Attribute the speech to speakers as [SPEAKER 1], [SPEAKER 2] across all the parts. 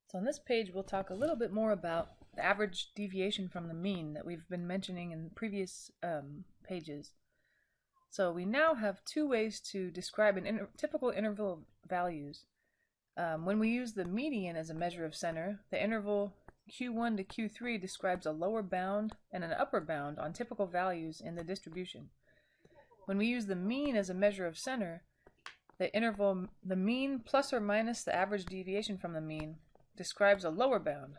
[SPEAKER 1] So on this page, we'll talk a little bit more about the average deviation from the mean that we've been mentioning in previous pages. So we now have two ways to describe an typical interval of values. When we use the median as a measure of center, the interval Q1 to Q3 describes a lower bound and an upper bound on typical values in the distribution. When we use the mean as a measure of center, the mean plus or minus the average deviation from the mean describes a lower bound,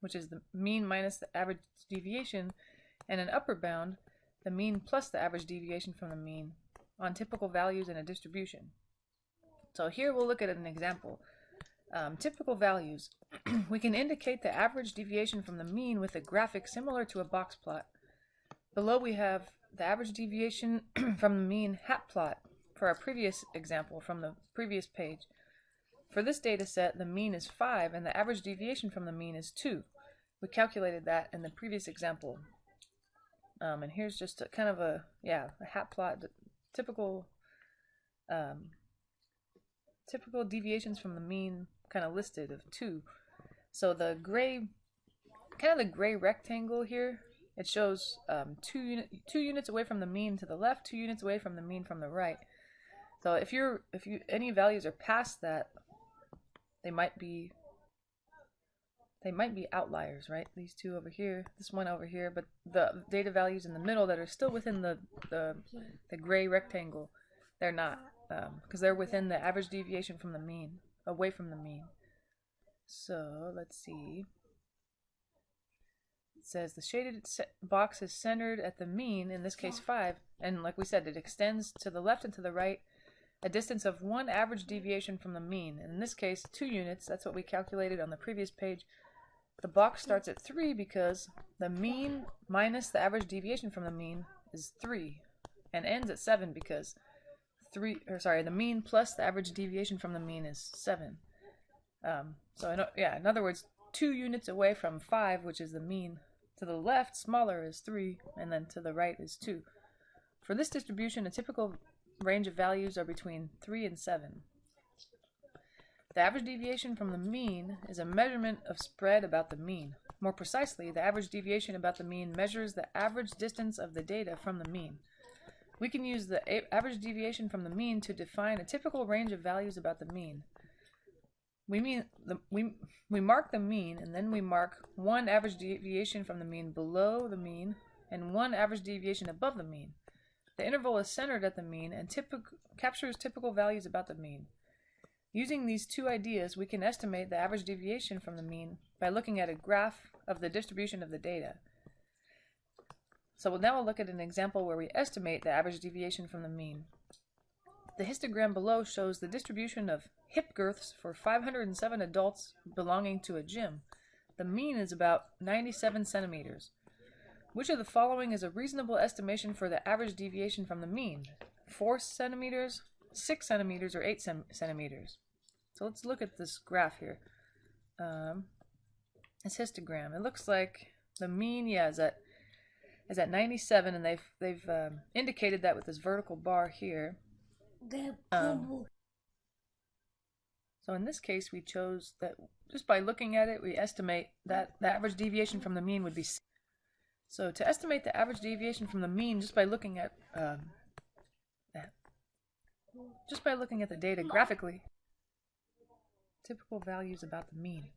[SPEAKER 1] which is the mean minus the average deviation, and an upper bound, the mean plus the average deviation from the mean, on typical values in a distribution. So here we'll look at an example. Typical values. We can indicate the average deviation from the mean with a graphic similar to a box plot. Below we have the average deviation from the mean hat plot for our previous example from the previous page. For this data set, the mean is 5 and the average deviation from the mean is 2. We calculated that in the previous example. And here's just a kind of a hat plot, typical deviations from the mean kind of listed of 2. So the gray rectangle here, it shows 2 units away from the mean to the left, 2 units away from the mean from the right. So if any values are past that, they might be outliers, right? These two over here, this one over here, but the data values in the middle that are still within the gray rectangle, they're not, because they're within the average deviation from the mean, away from the mean. So let's see. It says the shaded box is centered at the mean, in this case 5, and like we said, it extends to the left and to the right a distance of 1 average deviation from the mean. In this case, 2 units. That's what we calculated on the previous page. The box starts at 3 because the mean minus the average deviation from the mean is 3, and ends at 7 because the mean plus the average deviation from the mean is 7. In other words, 2 units away from 5, which is the mean, to the left, smaller, is 3, and then to the right is 2. For this distribution, a typical range of values are between 3 and 7. The average deviation from the mean is a measurement of spread about the mean. More precisely, the average deviation about the mean measures the average distance of the data from the mean. We can use the average deviation from the mean to define a typical range of values about the mean. We mark the mean, and then we mark 1 average deviation from the mean below the mean and 1 average deviation above the mean. The interval is centered at the mean and captures typical values about the mean. Using these two ideas, we can estimate the average deviation from the mean by looking at a graph of the distribution of the data. So now we'll look at an example where we estimate the average deviation from the mean. The histogram below shows the distribution of hip girths for 507 adults belonging to a gym. The mean is about 97 centimeters. Which of the following is a reasonable estimation for the average deviation from the mean? 4 centimeters, 6 centimeters, or 8 centimeters? So let's look at this graph here. This histogram. It looks like the mean, is at 97, and they've indicated that with this vertical bar here. So in this case, we chose that just by looking at it, we estimate that the average deviation from the mean would be 6. So to estimate the average deviation from the mean just by looking at the data graphically, typical values about the mean,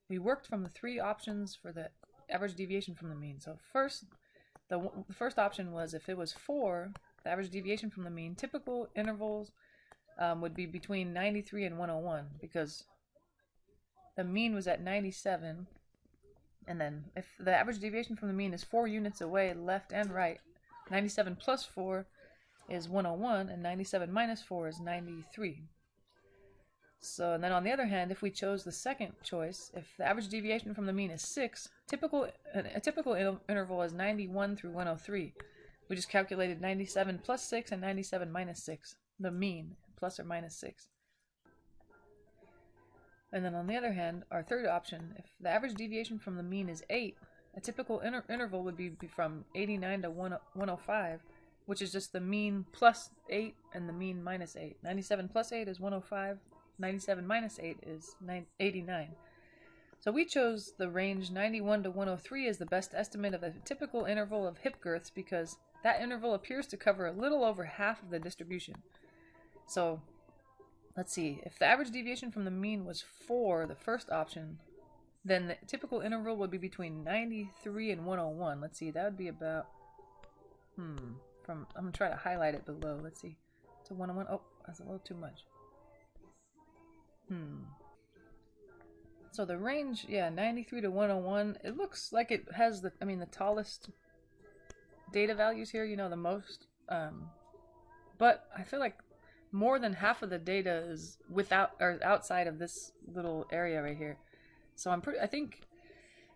[SPEAKER 1] we worked from the 3 options for the average deviation from the mean. So first, the first option was if it was 4, the average deviation from the mean, typical intervals would be between 93 and 101 because the mean was at 97. And then if the average deviation from the mean is 4 units away, left and right, 97 plus 4 is 101, and 97 minus 4 is 93. So, and then on the other hand, if we chose the second choice, if the average deviation from the mean is 6, a typical interval is 91 through 103. We just calculated 97 plus 6 and 97 minus 6, the mean, plus or minus 6. And then on the other hand, our third option, if the average deviation from the mean is 8, a typical interval would be from 89 to 105, which is just the mean plus 8 and the mean minus 8. 97 plus 8 is 105, 97 minus 8 is 89. So we chose the range 91 to 103 as the best estimate of a typical interval of hip girths because that interval appears to cover a little over half of the distribution. So let's see, if the average deviation from the mean was 4, the first option, then the typical interval would be between 93 and 101. Let's see, that would be about, I'm going to try to highlight it below. Let's see, to 101. Oh, that's a little too much. So the range, yeah, 93 to 101, it looks like it has the tallest data values here, you know, the most. But I feel like more than half of the data is outside of this little area right here. So I think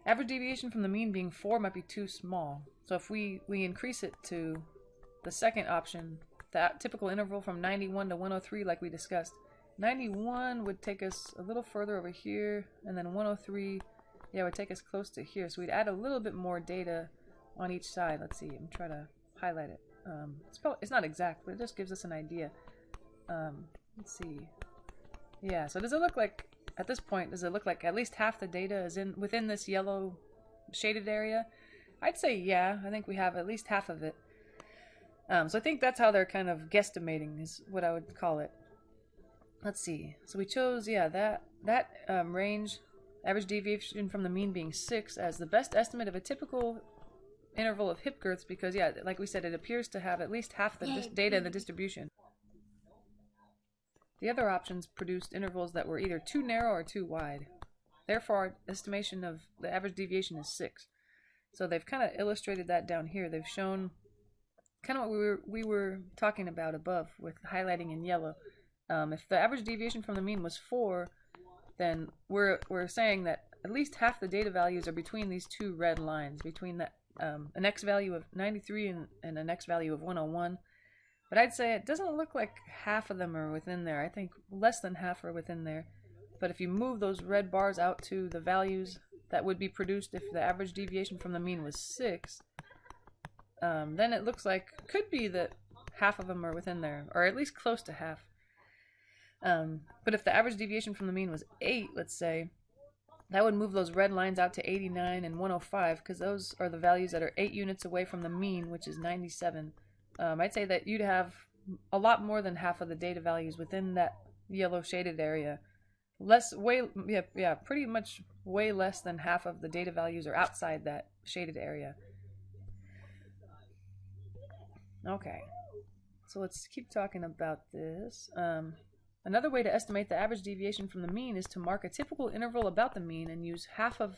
[SPEAKER 1] average deviation from the mean being 4 might be too small. So if we increase it to the second option, that typical interval from 91 to 103 like we discussed, 91 would take us a little further over here, and then 103, yeah, would take us close to here. So we'd add a little bit more data on each side. Let's see, I'm trying to highlight it. It's not exact, but it just gives us an idea. Let's see. Yeah, so does it look like, at this point, does it look like at least half the data is within this yellow shaded area? I'd say yeah, I think we have at least half of it. So I think that's how they're kind of guesstimating, is what I would call it. Let's see. So we chose, yeah, that range, average deviation from the mean being 6, as the best estimate of a typical interval of hip girths because, yeah, like we said, it appears to have at least half the data in the distribution. The other options produced intervals that were either too narrow or too wide. Therefore, our estimation of the average deviation is 6. So they've kind of illustrated that down here. They've shown kind of what we were talking about above with highlighting in yellow. If the average deviation from the mean was 4, then we're saying that at least half the data values are between these two red lines, between that an x value of 93 and an x value of 101. But I'd say it doesn't look like half of them are within there. I think less than half are within there. But if you move those red bars out to the values that would be produced if the average deviation from the mean was 6, then it looks like, could be that half of them are within there, or at least close to half. But if the average deviation from the mean was 8, let's say, that would move those red lines out to 89 and 105, because those are the values that are 8 units away from the mean, which is 97. I'd say that you'd have a lot more than half of the data values within that yellow shaded area. Pretty much way less than half of the data values are outside that shaded area. Okay, so let's keep talking about this. Another way to estimate the average deviation from the mean is to mark a typical interval about the mean and use half of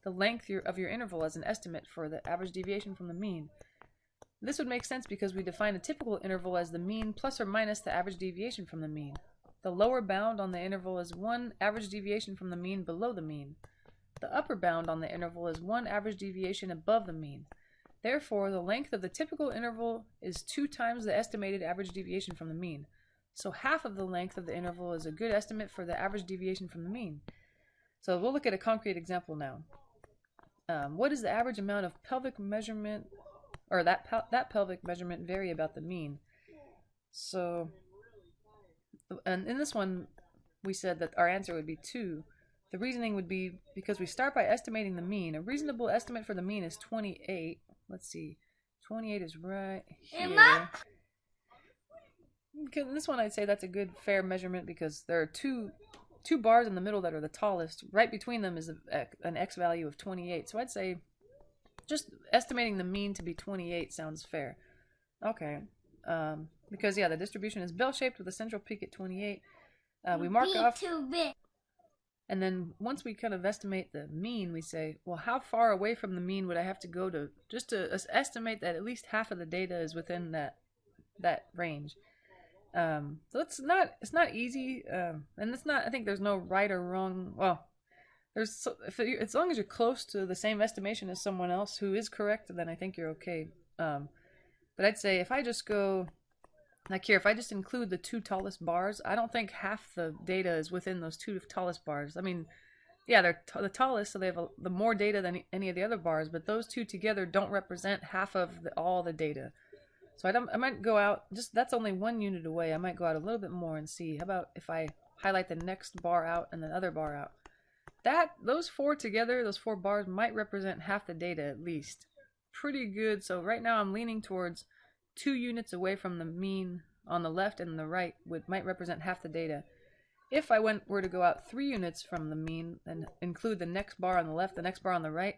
[SPEAKER 1] the length of your interval as an estimate for the average deviation from the mean. This would make sense because we define a typical interval as the mean plus or minus the average deviation from the mean. The lower bound on the interval is 1 average deviation from the mean below the mean. The upper bound on the interval is 1 average deviation above the mean. Therefore, the length of the typical interval is 2 times the estimated average deviation from the mean. So half of the length of the interval is a good estimate for the average deviation from the mean. So we'll look at a concrete example now. What is the average amount of pelvic measurement, or that pelvic measurement vary about the mean? So, and in this one, we said that our answer would be 2. The reasoning would be because we start by estimating the mean. A reasonable estimate for the mean is 28. Let's see. 28 is right here. Okay, this one I'd say that's a good fair measurement because there are two bars in the middle that are the tallest. Right between them is an x value of 28. So I'd say just estimating the mean to be 28 sounds fair. Okay. Because, yeah, the distribution is bell-shaped with a central peak at 28. We mark off... And then once we kind of estimate the mean, we say, well, how far away from the mean would I have to go to just to estimate that at least half of the data is within that range? So it's not easy, and it's not. I think there's no right or wrong. Well, as long as you're close to the same estimation as someone else who is correct, then I think you're okay. But I'd say if I just go. Like here, if I just include the 2 tallest bars, I don't think half the data is within those 2 tallest bars. I mean, yeah, they're the tallest, so they have the more data than any of the other bars, but those 2 together don't represent half of all the data. So I might go out, that's only 1 unit away. I might go out a little bit more and see. How about if I highlight the next bar out and the other bar out? those four together, those four bars might represent half the data at least. Pretty good. So right now I'm leaning towards 2 units away from the mean on the left, and the right might represent half the data. If I were to go out 3 units from the mean and include the next bar on the left, the next bar on the right,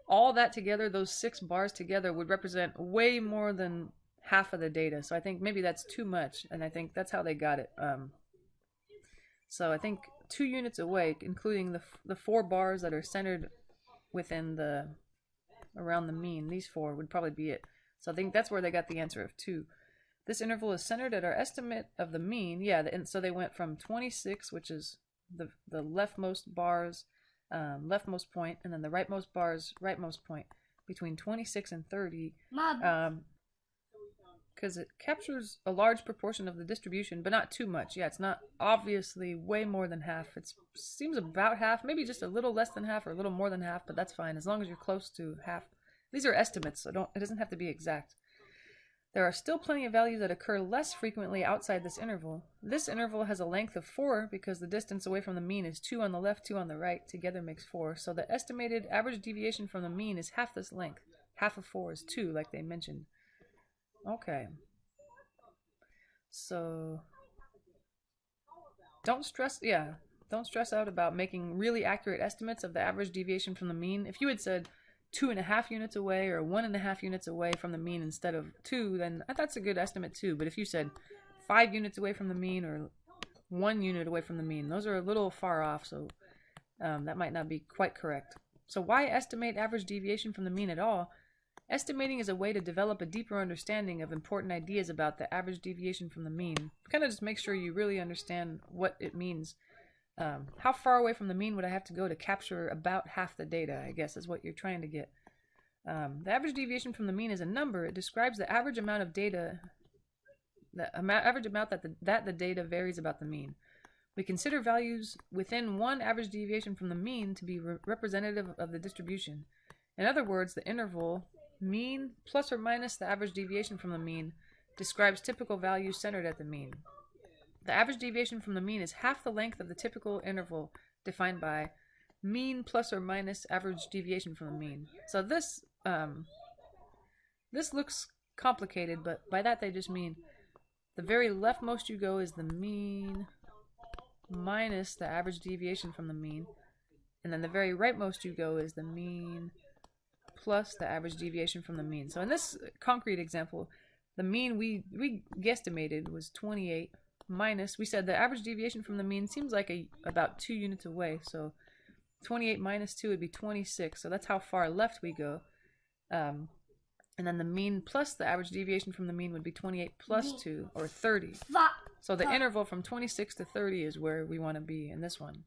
[SPEAKER 1] all that together, those 6 bars together, would represent way more than half of the data. So I think maybe that's too much, and I think that's how they got it. So I think 2 units away, including the 4 bars that are centered within around the mean, these 4 would probably be it. So I think that's where they got the answer of 2. This interval is centered at our estimate of the mean. Yeah, and so they went from 26, which is the leftmost bar's leftmost point, and then the rightmost bar's rightmost point, between 26 and 30. Because it captures a large proportion of the distribution, but not too much. Yeah, it's not obviously way more than half. It seems about half, maybe just a little less than half or a little more than half, but that's fine as long as you're close to half. These are estimates, so it doesn't have to be exact. There are still plenty of values that occur less frequently outside this interval. This interval has a length of 4 because the distance away from the mean is 2 on the left, 2 on the right. Together makes 4. So the estimated average deviation from the mean is half this length. Half of 4 is 2, like they mentioned. Okay. So don't stress out about making really accurate estimates of the average deviation from the mean. If you had said 2.5 units away or 1.5 units away from the mean instead of 2, then that's a good estimate too. But if you said 5 units away from the mean or 1 unit away from the mean, those are a little far off, so that might not be quite correct. So why estimate average deviation from the mean at all? Estimating is a way to develop a deeper understanding of important ideas about the average deviation from the mean. Kind of just make sure you really understand what it means. How far away from the mean would I have to go to capture about half the data, I guess, is what you're trying to get. The average deviation from the mean is a number. It describes the average amount of data, average amount that the data varies about the mean. We consider values within one average deviation from the mean to be representative of the distribution. In other words, the interval mean plus or minus the average deviation from the mean describes typical values centered at the mean. The average deviation from the mean is half the length of the typical interval defined by mean plus or minus average deviation from the mean. So this looks complicated, but by that they just mean the very leftmost you go is the mean minus the average deviation from the mean, and then the very rightmost you go is the mean plus the average deviation from the mean. So in this concrete example, the mean we guesstimated was 28 minus, we said the average deviation from the mean seems like about 2 units away, so 28 minus 2 would be 26, so that's how far left we go. And then the mean plus the average deviation from the mean would be 28 plus 2, or 30. So the interval from 26 to 30 is where we want to be in this one.